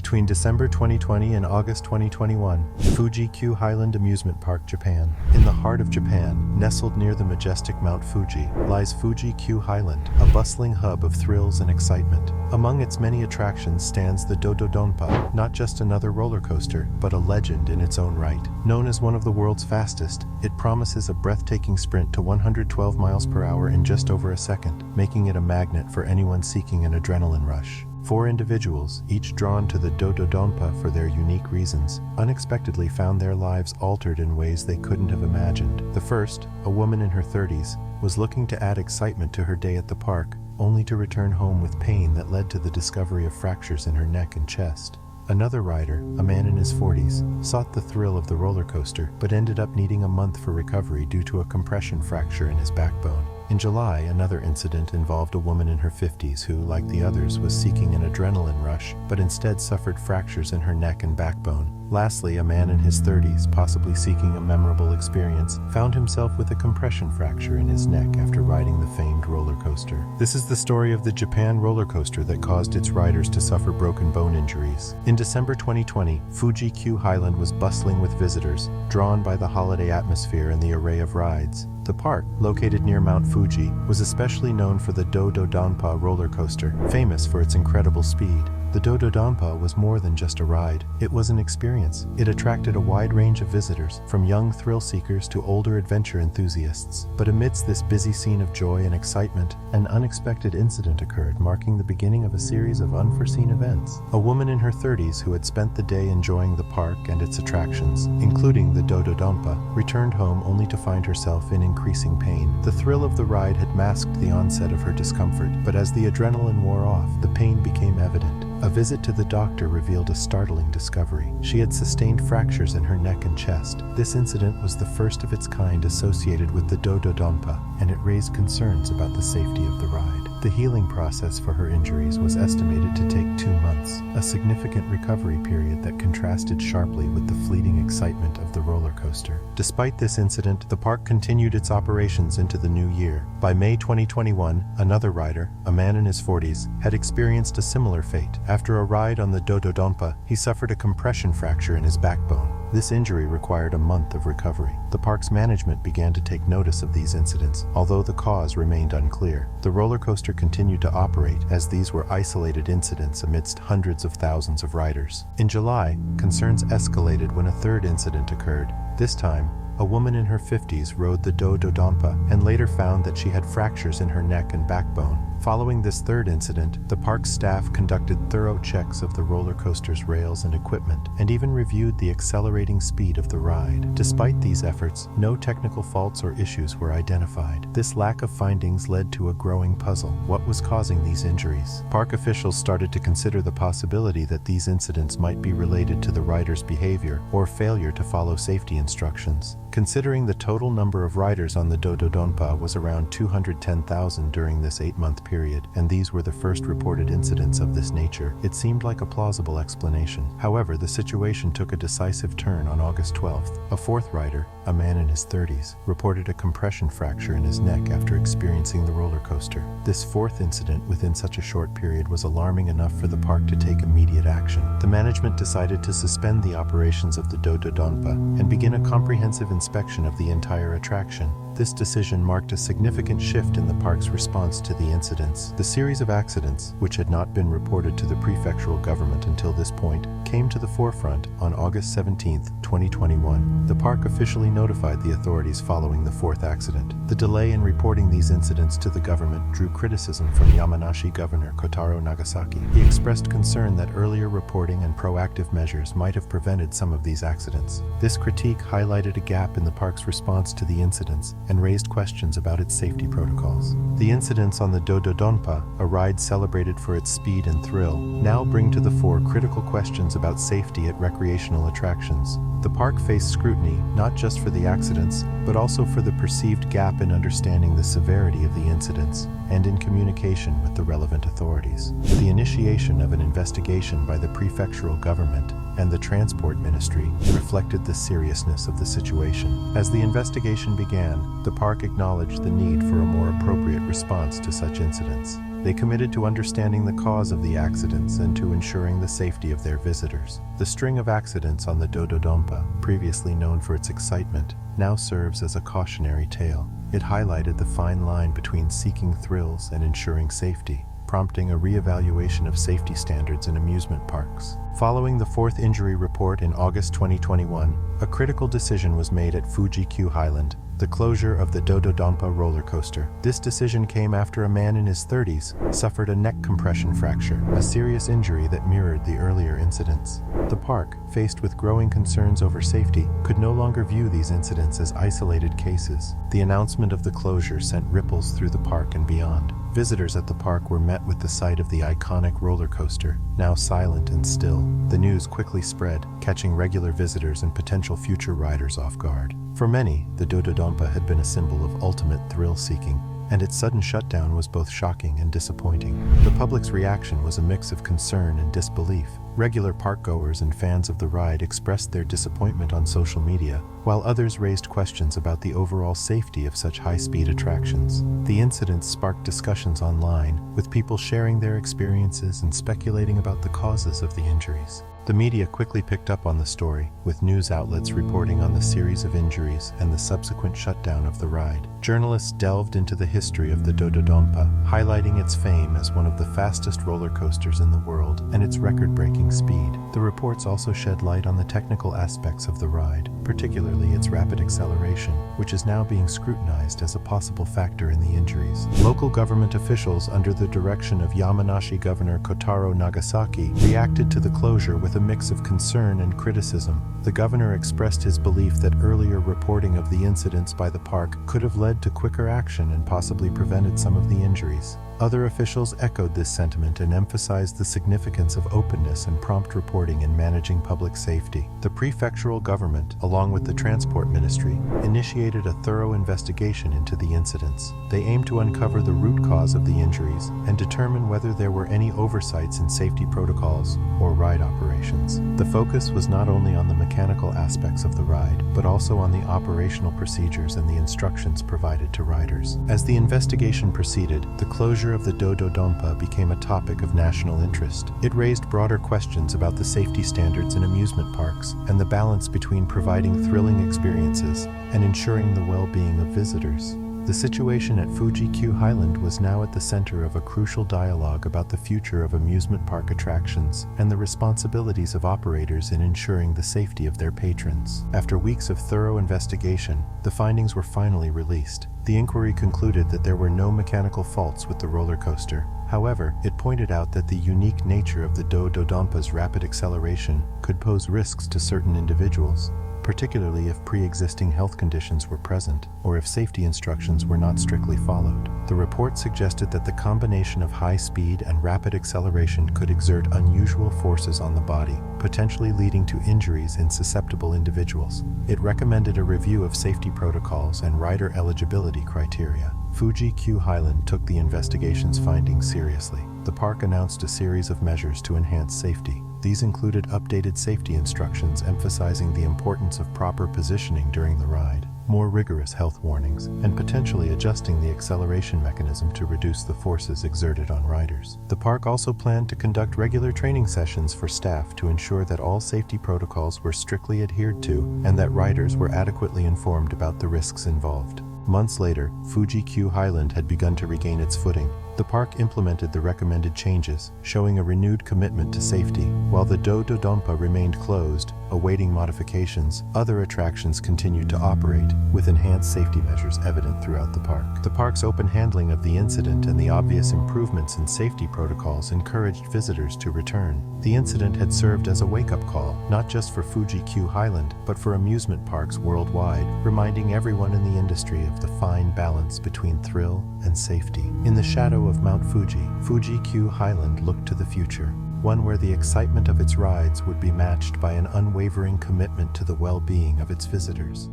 Between December 2020 and August 2021, Fuji-Q Highland Amusement Park, Japan. In the heart of Japan, nestled near the majestic Mount Fuji, lies Fuji-Q Highland, a bustling hub of thrills and excitement. Among its many attractions stands the Do-Dodonpa, not just another roller coaster, but a legend in its own right. Known as one of the world's fastest, it promises a breathtaking sprint to 112 miles per hour in just over a second, making it a magnet for anyone seeking an adrenaline rush. 4 individuals, each drawn to the Do-Dodonpa for their unique reasons, unexpectedly found their lives altered in ways they couldn't have imagined. The first, a woman in her 30s, was looking to add excitement to her day at the park, only to return home with pain that led to the discovery of fractures in her neck and chest. Another rider, a man in his 40s, sought the thrill of the roller coaster, but ended up needing a month for recovery due to a compression fracture in his backbone. In July, another incident involved a woman in her 50s who, like the others, was seeking an adrenaline rush, but instead suffered fractures in her neck and backbone. Lastly, a man in his 30s, possibly seeking a memorable experience, found himself with a compression fracture in his neck after riding the famed roller coaster. This is the story of the Japan roller coaster that caused its riders to suffer broken bone injuries. In December 2020, Fuji-Q Highland was bustling with visitors, drawn by the holiday atmosphere and the array of rides. The park, located near Mount Fuji, was especially known for the Do-Dodonpa roller coaster, famous for its incredible speed. The Do-Dodonpa was more than just a ride. It was an experience. It attracted a wide range of visitors, from young thrill seekers to older adventure enthusiasts. But amidst this busy scene of joy and excitement, an unexpected incident occurred, marking the beginning of a series of unforeseen events. A woman in her 30s who had spent the day enjoying the park and its attractions, including the Do-Dodonpa, returned home only to find herself in increasing pain. The thrill of the ride had masked the onset of her discomfort, but as the adrenaline wore off, the pain became evident. A visit to the doctor revealed a startling discovery. She had sustained fractures in her neck and chest. This incident was the first of its kind associated with the Do-Dodonpa, and it raised concerns about the safety of the ride. The healing process for her injuries was estimated to take 2 months, a significant recovery period that contrasted sharply with the fleeting excitement of the roller coaster. Despite this incident, the park continued its operations into the new year. By May 2021, another rider, a man in his 40s, had experienced a similar fate. After a ride on the Do-Dodonpa, he suffered a compression fracture in his backbone. This injury required a month of recovery. The park's management began to take notice of these incidents, although the cause remained unclear. The roller coaster continued to operate, as these were isolated incidents amidst hundreds of thousands of riders. In July, concerns escalated when a third incident occurred. This time, a woman in her 50s rode the Do-Dodonpa and later found that she had fractures in her neck and backbone. Following this third incident, the park's staff conducted thorough checks of the roller coaster's rails and equipment, and even reviewed the accelerating speed of the ride. Despite these efforts, no technical faults or issues were identified. This lack of findings led to a growing puzzle. What was causing these injuries? Park officials started to consider the possibility that these incidents might be related to the rider's behavior or failure to follow safety instructions. Considering the total number of riders on the Do-Dodonpa was around 210,000 during this 8-month period, and these were the first reported incidents of this nature, it seemed like a plausible explanation. However, the situation took a decisive turn on August 12th. A fourth rider, a man in his 30s, reported a compression fracture in his neck after experiencing the roller coaster. This fourth incident within such a short period was alarming enough for the park to take immediate action. The management decided to suspend the operations of the Do-Dodonpa and begin a comprehensive inspection of the entire attraction. This decision marked a significant shift in the park's response to the incidents. The series of accidents, which had not been reported to the prefectural government until this point, came to the forefront on August 17, 2021. The park officially notified the authorities following the fourth accident. The delay in reporting these incidents to the government drew criticism from Yamanashi Governor Kotaro Nagasaki. He expressed concern that earlier reporting and proactive measures might have prevented some of these accidents. This critique highlighted a gap in the park's response to the incidents and raised questions about its safety protocols. The incidents on the Do-Dodonpa, a ride celebrated for its speed and thrill, now bring to the fore critical questions about safety at recreational attractions. The park faced scrutiny not just for the accidents, but also for the perceived gap in understanding the severity of the incidents and in communication with the relevant authorities. The initiation of an investigation by the prefectural government and the Transport Ministry reflected the seriousness of the situation. As the investigation began, the park acknowledged the need for a more appropriate response to such incidents. They committed to understanding the cause of the accidents and to ensuring the safety of their visitors. The string of accidents on the Do-Dodonpa, previously known for its excitement, now serves as a cautionary tale. It highlighted the fine line between seeking thrills and ensuring safety, prompting a re-evaluation of safety standards in amusement parks. Following the fourth injury report in August 2021, a critical decision was made at Fuji-Q Highland, the closure of the Do-Dodonpa roller coaster. This decision came after a man in his 30s suffered a neck compression fracture, a serious injury that mirrored the earlier incidents. The park, faced with growing concerns over safety, could no longer view these incidents as isolated cases. The announcement of the closure sent ripples through the park and beyond. Visitors at the park were met with the sight of the iconic roller coaster, now silent and still. The news quickly spread, catching regular visitors and potential future riders off guard. For many, the Do-Dodonpa had been a symbol of ultimate thrill-seeking, and its sudden shutdown was both shocking and disappointing. The public's reaction was a mix of concern and disbelief. Regular parkgoers and fans of the ride expressed their disappointment on social media, while others raised questions about the overall safety of such high-speed attractions. The incidents sparked discussions online, with people sharing their experiences and speculating about the causes of the injuries. The media quickly picked up on the story, with news outlets reporting on the series of injuries and the subsequent shutdown of the ride. Journalists delved into the history of the Do-Dodonpa, highlighting its fame as one of the fastest roller coasters in the world and its record-breaking speed. The reports also shed light on the technical aspects of the ride, particularly its rapid acceleration, which is now being scrutinized as a possible factor in the injuries. Local government officials, under the direction of Yamanashi Governor Kotaro Nagasaki, reacted to the closure with a mix of concern and criticism. The governor expressed his belief that earlier reporting of the incidents by the park could have led to quicker action and possibly prevented some of the injuries. Other officials echoed this sentiment and emphasized the significance of openness and prompt reporting in managing public safety. The prefectural government, along with the Transport Ministry, initiated a thorough investigation into the incidents. They aimed to uncover the root cause of the injuries and determine whether there were any oversights in safety protocols or ride operations. The focus was not only on the mechanical aspects of the ride, but also on the operational procedures and the instructions provided to riders. As the investigation proceeded, the closure of the Do-Dodonpa became a topic of national interest. It raised broader questions about the safety standards in amusement parks and the balance between providing thrilling experiences and ensuring the well-being of visitors. The situation at Fuji-Q Highland was now at the center of a crucial dialogue about the future of amusement park attractions and the responsibilities of operators in ensuring the safety of their patrons. After weeks of thorough investigation, the findings were finally released. The inquiry concluded that there were no mechanical faults with the roller coaster. However, it pointed out that the unique nature of the Do-Dodonpa's rapid acceleration could pose risks to certain individuals, particularly if pre-existing health conditions were present or if safety instructions were not strictly followed. The report suggested that the combination of high speed and rapid acceleration could exert unusual forces on the body, potentially leading to injuries in susceptible individuals. It recommended a review of safety protocols and rider eligibility criteria. Fuji-Q Highland took the investigation's findings seriously. The park announced a series of measures to enhance safety. These included updated safety instructions emphasizing the importance of proper positioning during the ride, more rigorous health warnings, and potentially adjusting the acceleration mechanism to reduce the forces exerted on riders. The park also planned to conduct regular training sessions for staff to ensure that all safety protocols were strictly adhered to and that riders were adequately informed about the risks involved. Months later, Fuji-Q Highland had begun to regain its footing. The park implemented the recommended changes, showing a renewed commitment to safety. While the Do-Dodonpa remained closed, awaiting modifications, other attractions continued to operate, with enhanced safety measures evident throughout the park. The park's open handling of the incident and the obvious improvements in safety protocols encouraged visitors to return. The incident had served as a wake-up call, not just for Fuji-Q Highland, but for amusement parks worldwide, reminding everyone in the industry of the fine balance between thrill and safety. In the shadow of Mount Fuji, Fuji-Q Highland looked to the future, one where the excitement of its rides would be matched by an unwavering commitment to the well-being of its visitors.